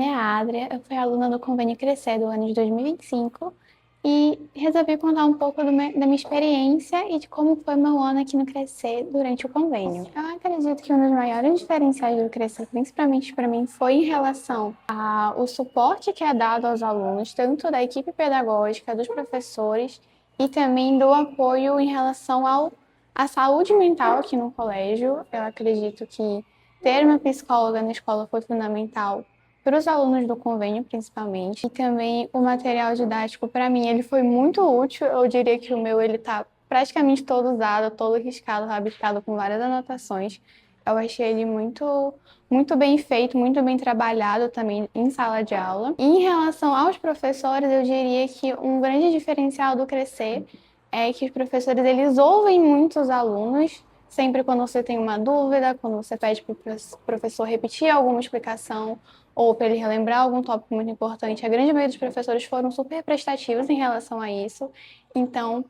nome é Adria, eu fui aluna do Convênio Crescer do ano de 2025 e resolvi contar um pouco da minha experiência e de como foi meu ano aqui no Crescer durante o convênio. Eu acredito que um dos maiores diferenciais do Crescer, principalmente para mim, foi em relação ao suporte que é dado aos alunos, tanto da equipe pedagógica, dos professores e também do apoio em relação à saúde mental aqui no colégio. Eu acredito que ter uma psicóloga na escola foi fundamental para os alunos do convênio, principalmente. E também o material didático, para mim, ele foi muito útil. Eu diria que o meu, ele está praticamente todo usado, todo riscado, rabiscado, com várias anotações. Eu achei ele muito bem feito, muito bem trabalhado também em sala de aula. E em relação aos professores, eu diria que um grande diferencial do Crescer é que os professores, eles ouvem muito os alunos, sempre quando você tem uma dúvida, quando você pede para o professor repetir alguma explicação ou para ele relembrar algum tópico muito importante. A grande maioria dos professores foram super prestativos em relação a isso. Então,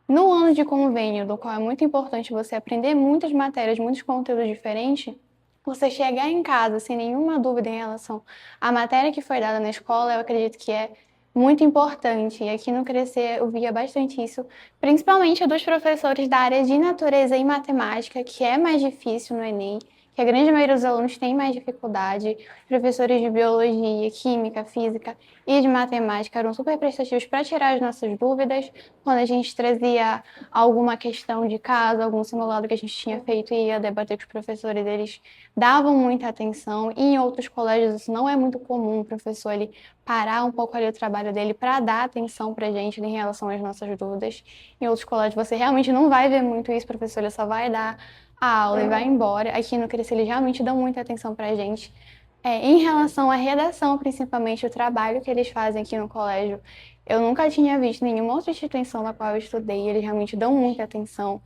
no ano de convênio, do qual é muito importante você aprender muitas matérias, muitos conteúdos diferentes, você chegar em casa sem nenhuma dúvida em relação à matéria que foi dada na escola, eu acredito que é muito importante. E aqui no Crescer eu via bastante isso, principalmente dos professores da área de natureza e matemática, que é mais difícil no Enem, que a grande maioria dos alunos tem mais dificuldade. Professores de biologia, química, física e de matemática eram super prestativos para tirar as nossas dúvidas. Quando a gente trazia alguma questão de casa, algum simulado que a gente tinha feito e ia debater com os professores, eles davam muita atenção. E em outros colégios isso não é muito comum, o professor ele parar um pouco ali o trabalho dele para dar atenção para a gente em relação às nossas dúvidas. Em outros colégios você realmente não vai ver muito isso, o professor ele só vai dar a aula e vai embora. Aqui no Crescer eles realmente dão muita atenção para a gente. Em relação à redação, principalmente o trabalho que eles fazem aqui no colégio, eu nunca tinha visto nenhuma outra instituição na qual eu estudei. Eles realmente dão muita atenção,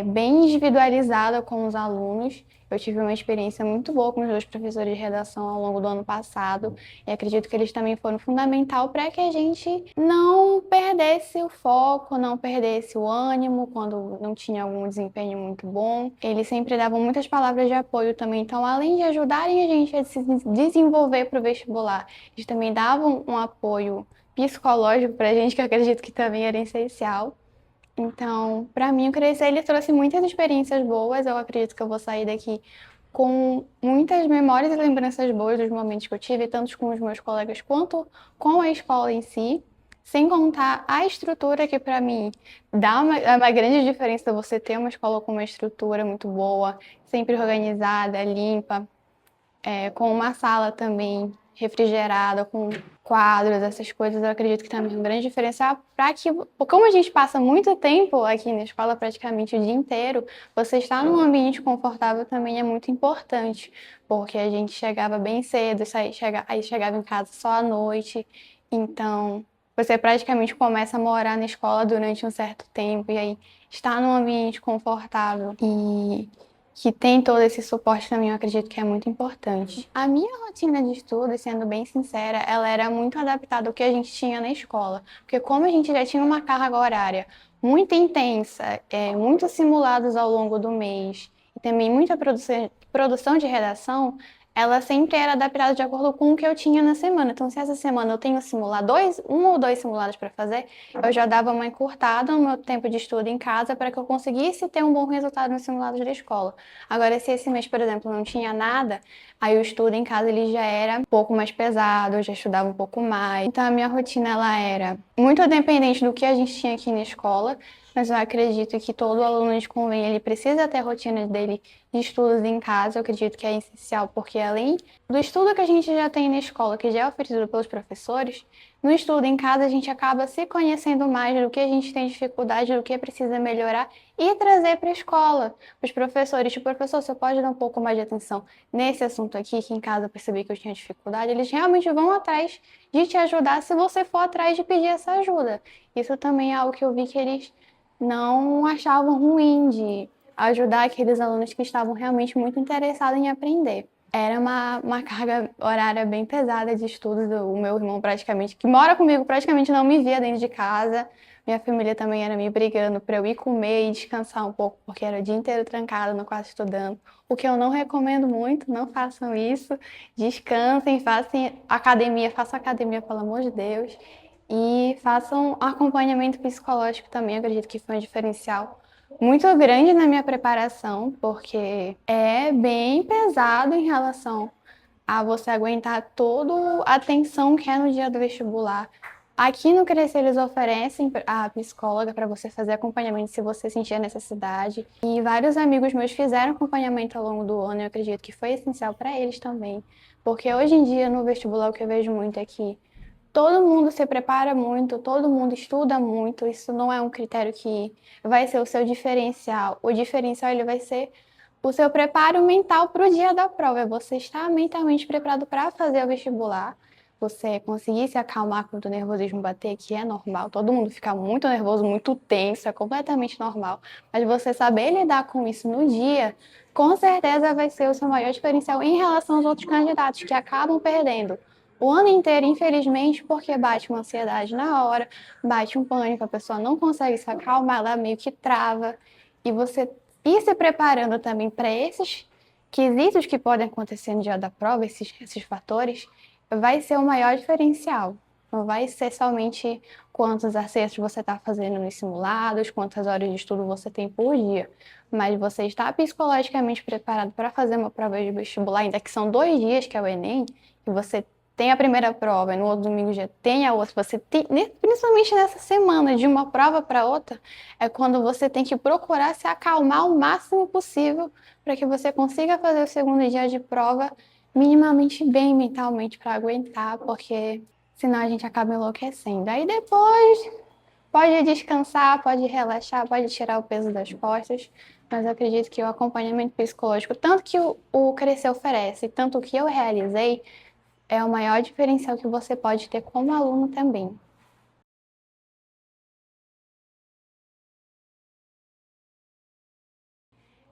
bem individualizada com os alunos. Eu tive uma experiência muito boa com os dois professores de redação ao longo do ano passado e acredito que eles também foram fundamental para que a gente não perdesse o foco, não perdesse o ânimo quando não tinha algum desempenho muito bom. Eles sempre davam muitas palavras de apoio também, então além de ajudarem a gente a se desenvolver para o vestibular, eles também davam um apoio psicológico para a gente, que eu acredito que também era essencial. Então, para mim, o Crescer, ele trouxe muitas experiências boas. Eu acredito que eu vou sair daqui com muitas memórias e lembranças boas dos momentos que eu tive, tanto com os meus colegas quanto com a escola em si. Sem contar a estrutura que, para mim, dá uma grande diferença você ter uma escola com uma estrutura muito boa, sempre organizada, limpa, com uma sala também refrigerada, com quadros, essas coisas, eu acredito que também é um grande diferencial para que, como a gente passa muito tempo aqui na escola, praticamente o dia inteiro, você estar num ambiente confortável também é muito importante, porque a gente chegava bem cedo, aí chegava em casa só à noite, então você praticamente começa a morar na escola durante um certo tempo, e aí estar num ambiente confortável e que tem todo esse suporte também, eu acredito que é muito importante. A minha rotina de estudo, sendo bem sincera, ela era muito adaptada ao que a gente tinha na escola, porque como a gente já tinha uma carga horária muito intensa, muitos simulados ao longo do mês, e também muita produção de redação, ela sempre era adaptada de acordo com o que eu tinha na semana. Então, se essa semana eu tenho um ou dois simulados para fazer, eu já dava uma encurtada no meu tempo de estudo em casa para que eu conseguisse ter um bom resultado nos simulados da escola. Agora, se esse mês, por exemplo, não tinha nada, aí o estudo em casa ele já era um pouco mais pesado, eu já estudava um pouco mais. Então, a minha rotina ela era muito dependente do que a gente tinha aqui na escola, mas eu acredito que todo aluno de convênio ele precisa ter a rotina dele de estudos em casa. Eu acredito que é essencial, porque além do estudo que a gente já tem na escola, que já é oferecido pelos professores, no estudo em casa a gente acaba se conhecendo mais do que a gente tem dificuldade, do que precisa melhorar e trazer para a escola, para os professores. Tipo, professor, você pode dar um pouco mais de atenção nesse assunto aqui, que em casa eu percebi que eu tinha dificuldade. Eles realmente vão atrás de te ajudar se você for atrás de pedir essa ajuda. Isso também é algo que eu vi que eles não achavam ruim de ajudar aqueles alunos que estavam realmente muito interessados em aprender. Era uma carga horária bem pesada de estudos. O meu irmão praticamente, que mora comigo, praticamente não me via dentro de casa. Minha família também era me brigando para eu ir comer e descansar um pouco, porque era o dia inteiro trancada no quarto estudando. O que eu não recomendo muito, não façam isso. Descansem, façam academia, pelo amor de Deus. E façam acompanhamento psicológico também, acredito que foi um diferencial muito grande na minha preparação, porque é bem pesado em relação a você aguentar toda a tensão que é no dia do vestibular. Aqui no Crescer eles oferecem a psicóloga para você fazer acompanhamento se você sentir a necessidade. E vários amigos meus fizeram acompanhamento ao longo do ano, e eu acredito que foi essencial para eles também. Porque hoje em dia no vestibular o que eu vejo muito é que todo mundo se prepara muito, todo mundo estuda muito. Isso não é um critério que vai ser o seu diferencial. O diferencial ele vai ser o seu preparo mental para o dia da prova. É você estar mentalmente preparado para fazer o vestibular. Você conseguir se acalmar quando o nervosismo bater, que é normal. Todo mundo fica muito nervoso, muito tenso, é completamente normal. Mas você saber lidar com isso no dia, com certeza vai ser o seu maior diferencial em relação aos outros candidatos que acabam perdendo o ano inteiro, infelizmente, porque bate uma ansiedade na hora, bate um pânico, a pessoa não consegue se acalmar, ela meio que trava. E você ir se preparando também para esses quesitos que podem acontecer no dia da prova, esses fatores, vai ser o maior diferencial. Não vai ser somente quantos acertos você está fazendo nos simulados, quantas horas de estudo você tem por dia, mas você está psicologicamente preparado para fazer uma prova de vestibular, ainda que são 2 dias, que é o Enem, e você tem a primeira prova e no outro domingo já tem a outra, você tem, principalmente nessa semana, de uma prova para outra, é quando você tem que procurar se acalmar o máximo possível para que você consiga fazer o segundo dia de prova minimamente bem mentalmente para aguentar, porque senão a gente acaba enlouquecendo. Aí depois pode descansar, pode relaxar, pode tirar o peso das costas, mas eu acredito que o acompanhamento psicológico, tanto que o Crescer oferece, tanto que eu realizei, é o maior diferencial que você pode ter como aluno também.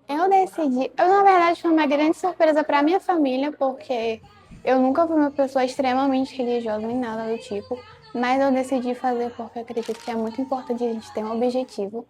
Eu decidi, na verdade foi uma grande surpresa para minha família, porque eu nunca fui uma pessoa extremamente religiosa nem nada do tipo, mas eu decidi fazer porque eu acredito que é muito importante a gente ter um objetivo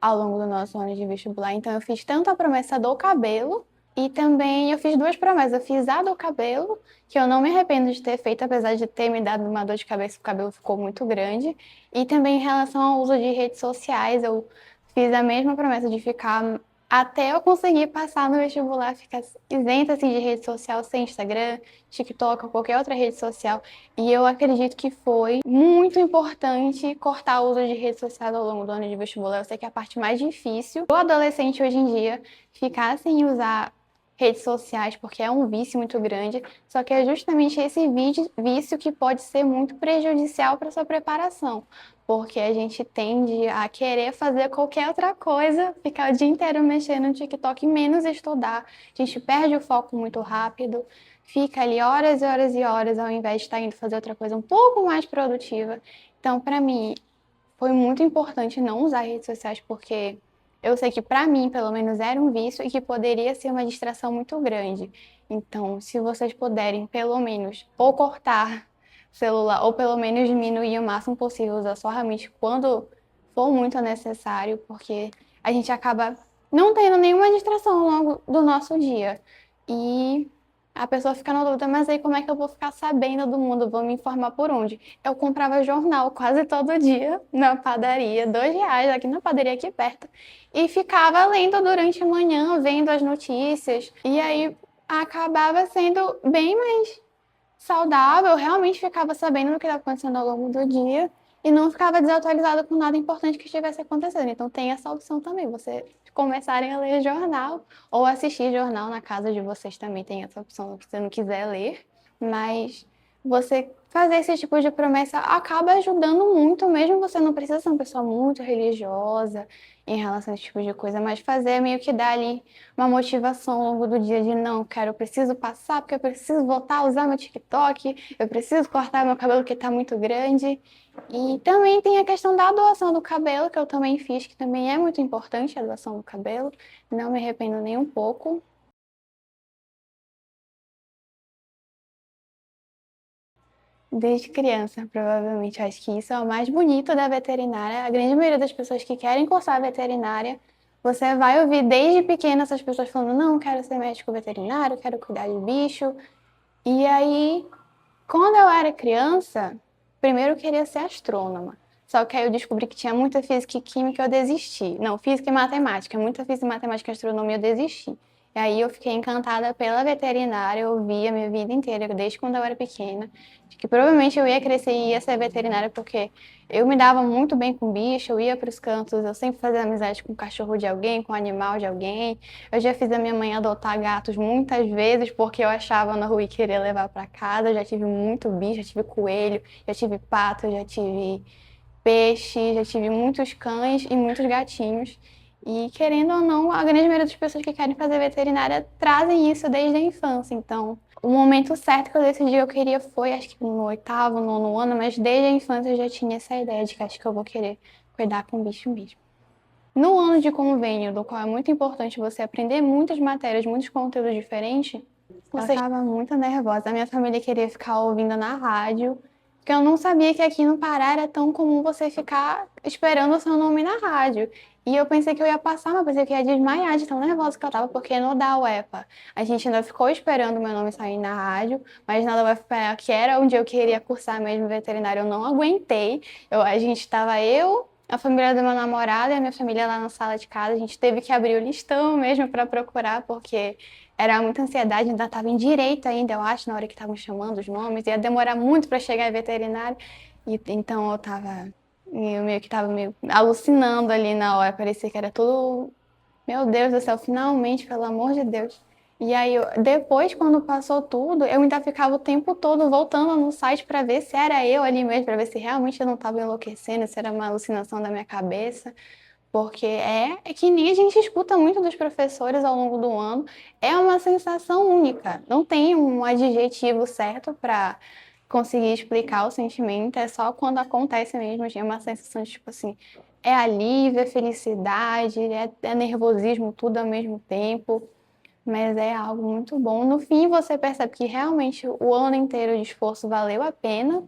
ao longo do nosso ano de vestibular. Então eu fiz tanto a promessa do cabelo e também eu fiz duas promessas. Eu fiz a do cabelo, que eu não me arrependo de ter feito, apesar de ter me dado uma dor de cabeça, o cabelo ficou muito grande. E também em relação ao uso de redes sociais, eu fiz a mesma promessa de ficar até eu conseguir passar no vestibular, ficar isenta assim, de rede social, sem Instagram, TikTok ou qualquer outra rede social. E eu acredito que foi muito importante cortar o uso de redes sociais ao longo do ano de vestibular. Eu sei que é a parte mais difícil do adolescente hoje em dia, ficar sem usar redes sociais, porque é um vício muito grande. Só que é justamente esse vício que pode ser muito prejudicial para sua preparação, porque a gente tende a querer fazer qualquer outra coisa, ficar o dia inteiro mexendo no TikTok e menos estudar. A gente perde o foco muito rápido, fica ali horas e horas e horas ao invés de estar indo fazer outra coisa um pouco mais produtiva. Então, para mim, foi muito importante não usar redes sociais porque eu sei que para mim, pelo menos, era um vício e que poderia ser uma distração muito grande. Então, se vocês puderem, pelo menos, ou cortar o celular, ou pelo menos diminuir o máximo possível, usar só realmente quando for muito necessário, porque a gente acaba não tendo nenhuma distração ao longo do nosso dia. E a pessoa fica na dúvida, mas aí como é que eu vou ficar sabendo do mundo? Vou me informar por onde? Eu comprava jornal quase todo dia na padaria, R$ 2 aqui na padaria aqui perto, e ficava lendo durante a manhã, vendo as notícias, e aí acabava sendo bem mais saudável, eu realmente ficava sabendo do que estava acontecendo ao longo do dia e não ficava desatualizada com nada importante que estivesse acontecendo. Então tem essa opção também, vocês começarem a ler jornal ou assistir jornal na casa de vocês também tem essa opção, se você não quiser ler, mas você fazer esse tipo de promessa acaba ajudando muito, mesmo você não precisa ser uma pessoa muito religiosa em relação a esse tipo de coisa, mas fazer meio que dar ali uma motivação ao longo do dia de não, cara, eu preciso passar porque eu preciso voltar a usar meu TikTok, eu preciso cortar meu cabelo que tá muito grande. E também tem a questão da doação do cabelo, que eu também fiz, que também é muito importante a doação do cabelo. Não me arrependo nem um pouco. Desde criança, provavelmente. Eu acho que isso é o mais bonito da veterinária. A grande maioria das pessoas que querem cursar veterinária, você vai ouvir desde pequena essas pessoas falando: não, quero ser médico veterinário, quero cuidar de bicho. E aí, quando eu era criança, primeiro eu queria ser astrônoma. Só que aí eu descobri que tinha muita física e química, eu desisti. Não, física e matemática. Muita física e matemática e astronomia, eu desisti. E aí eu fiquei encantada pela veterinária, eu via a minha vida inteira, desde quando eu era pequena, de que provavelmente eu ia crescer e ia ser veterinária, porque eu me dava muito bem com bicho, eu ia para os cantos, eu sempre fazia amizade com o cachorro de alguém, com o animal de alguém. Eu já fiz a minha mãe adotar gatos muitas vezes, porque eu achava na rua e queria levar para casa. Eu já tive muito bicho, já tive coelho, já tive pato, já tive peixe, já tive muitos cães e muitos gatinhos. E querendo ou não, a grande maioria das pessoas que querem fazer veterinária trazem isso desde a infância. Então, o momento certo que eu decidi que eu queria foi, acho que no oitavo, nono ano, mas desde a infância eu já tinha essa ideia de que acho que eu vou querer cuidar com bicho mesmo. No ano de convênio, do qual é muito importante você aprender muitas matérias, muitos conteúdos diferentes, eu estava muito nervosa. A minha família queria ficar ouvindo na rádio, porque eu não sabia que aqui no Pará era tão comum você ficar esperando o seu nome na rádio. E eu pensei que eu ia passar, mas pensei que eu ia desmaiar de tão nervosa que eu tava, porque no da UEPA a gente ainda ficou esperando o meu nome sair na rádio, mas na da UFPA, que era onde eu queria cursar mesmo veterinário, eu não aguentei. A gente estava a família do meu namorado e a minha família lá na sala de casa, a gente teve que abrir o listão mesmo para procurar, porque era muita ansiedade, ainda estava em direito ainda, eu acho, na hora que estavam chamando os nomes, ia demorar muito para chegar em veterinário, e então eu meio que estava meio alucinando ali na hora, parecia que era tudo, meu Deus do céu, finalmente, pelo amor de Deus. E aí, depois, quando passou tudo, eu ainda ficava o tempo todo voltando no site para ver se era eu ali mesmo, para ver se realmente eu não estava enlouquecendo, se era uma alucinação da minha cabeça. Porque é que nem a gente escuta muito dos professores ao longo do ano, é uma sensação única. Não tem um adjetivo certo para conseguir explicar o sentimento, é só quando acontece mesmo, é uma sensação de tipo assim, é alívio, é felicidade, é nervosismo, tudo ao mesmo tempo, mas é algo muito bom. No fim, você percebe que realmente o ano inteiro de esforço valeu a pena,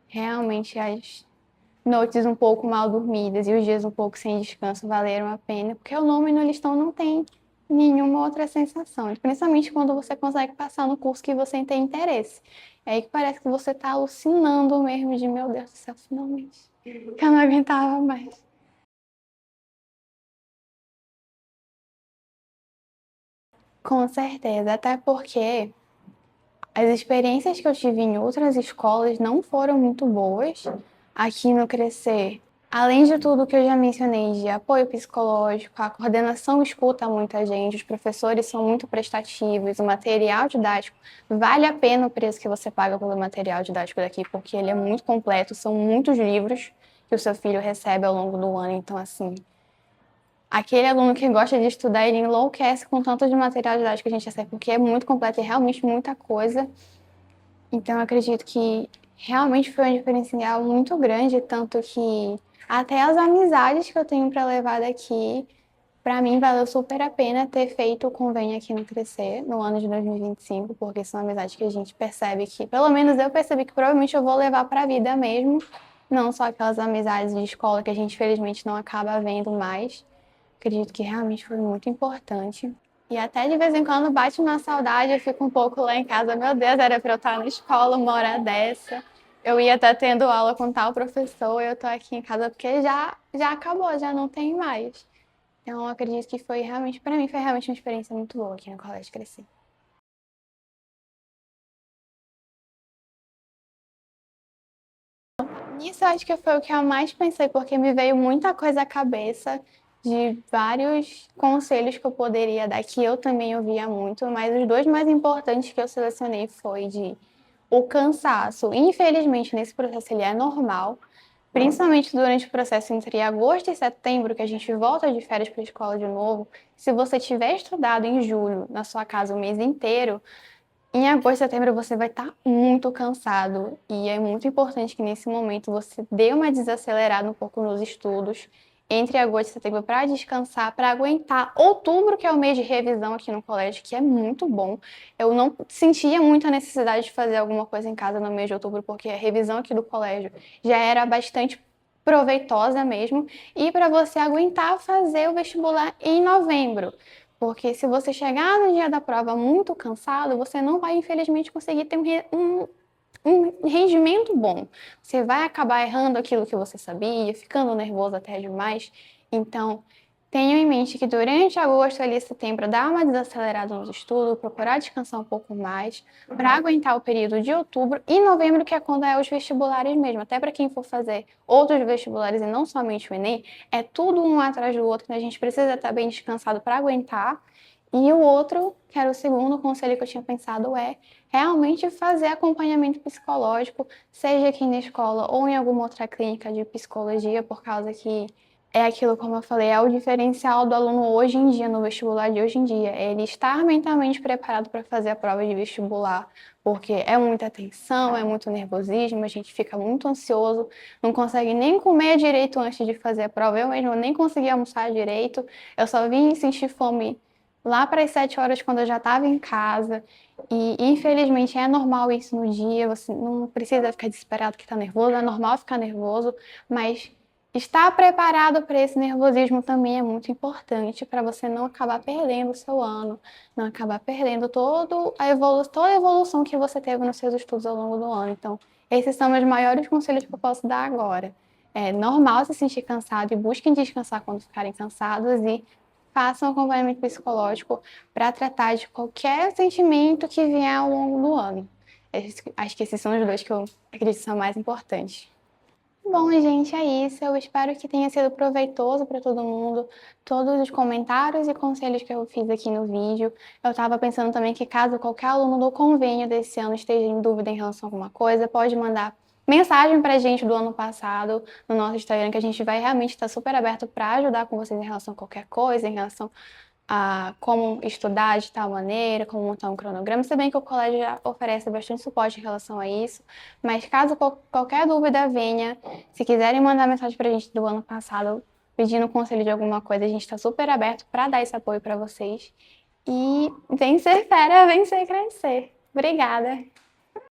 realmente as noites um pouco mal dormidas e os dias um pouco sem descanso valeram a pena, porque o nome no listão não tem nenhuma outra sensação, principalmente quando você consegue passar no curso que você tem interesse. É aí que parece que você está alucinando mesmo de, meu Deus do céu, finalmente. Que eu não aguentava mais. Com certeza, até porque as experiências que eu tive em outras escolas não foram muito boas aqui no Crescer. Além de tudo que eu já mencionei de apoio psicológico, a coordenação escuta muita gente, os professores são muito prestativos, o material didático vale a pena o preço que você paga pelo material didático daqui, porque ele é muito completo, são muitos livros que o seu filho recebe ao longo do ano, então assim, aquele aluno que gosta de estudar, ele enlouquece com tanto de material didático que a gente recebe, porque é muito completo, é realmente muita coisa. Então, eu acredito que realmente foi um diferencial muito grande, tanto que até as amizades que eu tenho para levar daqui, para mim valeu super a pena ter feito o convênio aqui no Crescer no ano de 2025, porque são amizades que a gente percebe que, pelo menos eu percebi que provavelmente eu vou levar para a vida mesmo, não só aquelas amizades de escola que a gente felizmente não acaba vendo mais. Acredito que realmente foi muito importante. E até de vez em quando bate uma saudade, eu fico um pouco lá em casa. Meu Deus, era para eu estar na escola uma hora dessa. Eu ia estar tendo aula com tal professor, eu tô aqui em casa porque já acabou, já não tem mais. Então, eu acredito que foi realmente, para mim, foi realmente uma experiência muito boa aqui no Colégio Crescer. Nisso, eu acho que foi o que eu mais pensei, porque me veio muita coisa à cabeça de vários conselhos que eu poderia dar, que eu também ouvia muito, mas os dois mais importantes que eu selecionei foi de o cansaço. Infelizmente, nesse processo ele é normal, principalmente durante o processo entre agosto e setembro, que a gente volta de férias para a escola de novo. Se você tiver estudado em julho na sua casa o mês inteiro, em agosto e setembro você vai estar muito cansado e é muito importante que nesse momento você dê uma desacelerada um pouco nos estudos entre agosto e setembro para descansar, para aguentar outubro, que é o mês de revisão aqui no colégio, que é muito bom. Eu não sentia muita necessidade de fazer alguma coisa em casa no mês de outubro, porque a revisão aqui do colégio já era bastante proveitosa mesmo, e para você aguentar fazer o vestibular em novembro. Porque se você chegar no dia da prova muito cansado, você não vai, infelizmente, conseguir ter um rendimento bom. Você vai acabar errando aquilo que você sabia, ficando nervoso até demais. Então, tenha em mente que durante agosto ali setembro dá uma desacelerada nos estudos, procurar descansar um pouco mais, para aguentar o período de outubro e novembro, que é quando é os vestibulares mesmo. Até para quem for fazer outros vestibulares e não somente o Enem, é tudo um atrás do outro, que a gente precisa estar bem descansado para aguentar. E o outro, que era o segundo conselho que eu tinha pensado, é realmente fazer acompanhamento psicológico, seja aqui na escola ou em alguma outra clínica de psicologia, por causa que é aquilo, como eu falei, é o diferencial do aluno hoje em dia, no vestibular de hoje em dia. Ele estar mentalmente preparado para fazer a prova de vestibular, porque é muita tensão, é muito nervosismo, a gente fica muito ansioso, não consegue nem comer direito antes de fazer a prova. Eu mesmo nem consegui almoçar direito, eu só vim sentir fome lá para as 7 horas, quando eu já estava em casa. E infelizmente é normal isso no dia, você não precisa ficar desesperado que está nervoso, é normal ficar nervoso, mas estar preparado para esse nervosismo também é muito importante para você não acabar perdendo o seu ano, não acabar perdendo toda a evolução que você teve nos seus estudos ao longo do ano. Então, esses são os maiores conselhos que eu posso dar agora. É normal se sentir cansado e busquem descansar quando ficarem cansados e façam acompanhamento psicológico para tratar de qualquer sentimento que vier ao longo do ano. Acho que esses são os dois que eu acredito que são mais importantes. Bom, gente, é isso. Eu espero que tenha sido proveitoso para todo mundo, todos os comentários e conselhos que eu fiz aqui no vídeo. Eu estava pensando também que caso qualquer aluno do convênio desse ano esteja em dúvida em relação a alguma coisa, pode mandar mensagem para a gente do ano passado no nosso Instagram, que a gente vai realmente estar super aberto para ajudar com vocês em relação a qualquer coisa, em relação a como estudar de tal maneira, como montar um cronograma, se bem que o colégio já oferece bastante suporte em relação a isso, mas caso qualquer dúvida venha, se quiserem mandar mensagem para a gente do ano passado, pedindo conselho de alguma coisa, a gente está super aberto para dar esse apoio para vocês. E vencer fera, vencer crescer. Obrigada!